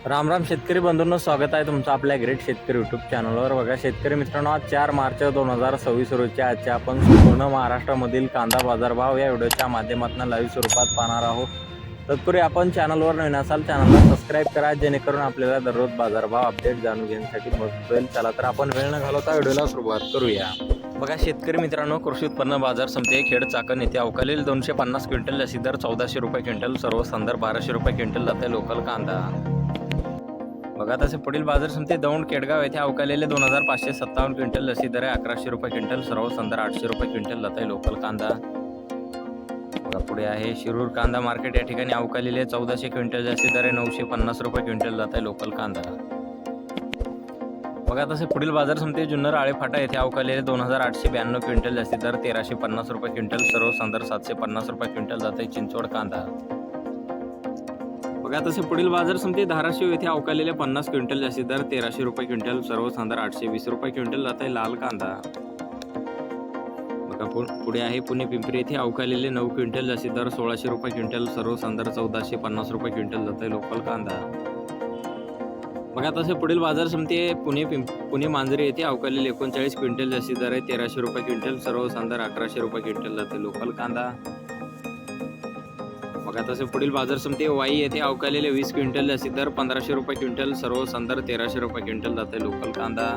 राम राम शेतकरी बंधूंनो, स्वागत आहे तुमचं आपल्या ग्रेट शेतकरी यूट्यूब चॅनलवर। बघा शेतकरी मित्रांनो, आज 4 मार्च 2026 रोजी आजच्या आपण संपूर्ण महाराष्ट्रामधील कांदा बाजारभाव या व्हिडिओच्या माध्यमातून लाईव्ह स्वरूपात पाहणार आहोत। तत्पूर्वी आपण चॅनलवर नवीन असाल चॅनलला सबस्क्राईब करा, जेणेकरून आपल्याला दररोज बाजारभाव अपडेट जाणून घेण्यासाठी मदत होईल। चला तर आपण वेळ न घालवता व्हिडिओला सुरुवात करूया। बघा शेतकरी मित्रांनो, कृषी उत्पन्न बाजार समिती खेड चाकण येथे अवकालील 250 क्विंटल जास्ती दर 1400 रुपये क्विंटल, सर्व संदर्भ 1200 रुपये क्विंटल जाते लोकल कांदा। बघा तसे पुढील बाजार समिती दौंड केडगाव येथे अवकालेले 2557 क्विंटल जास्ती दर आहे 1100 रुपये क्विंटल, सर्व संदर्भ 800 रुपये क्विंटल जाते लोकल कांदा। बघा पुढे आहे शिरूर कांदा मार्केट, या ठिकाणी अवकालेले 1400 क्विंटल जास्ती दर आहे 950 रुपये क्विंटल जाते लोकल कांदा। बघा तसे पुढील बाजार समिती जुन्नर आळेफाटा येथे अवकालेले 2892 क्विंटल जास्ती दर 1350 रुपये क्विंटल, सर्व संदर्भ 750 रुपये क्विंटल जाते चिंचवड कांदा। बघा तसे पुढील बाजार समिती धाराशिव येथे अवकालेले 50 क्विंटल जास्ती दर 1300 रुपये क्विंटल, सर्व संदर्भ 820 रुपये क्विंटल जाते लाल कांदा। बघा पुढे आहे पुणे पिंपरी येथे अवकालेले 9 क्विंटल जास्ती दर 1600 रुपये क्विंटल, सर्व संदर्भ 1450 रुपये क्विंटल जाते लोकल कांदा। बघा तसे पुढील बाजार समिती पुणे मांजरी येथे अवकालेले 39 क्विंटल जास्ती दर आहे 1300 रुपये क्विंटल, सर्व संदर्भ 1100 रुपये क्विंटल जाते लोकल कांदा। बघा तसे पुढील बाजार समिती वाई येथे अवकालेले 20 क्विंटल जास्ती दर 1500 रुपये क्विंटल, सर्व संदर्भ 1300 रुपये क्विंटल जाते लोकल कांदा।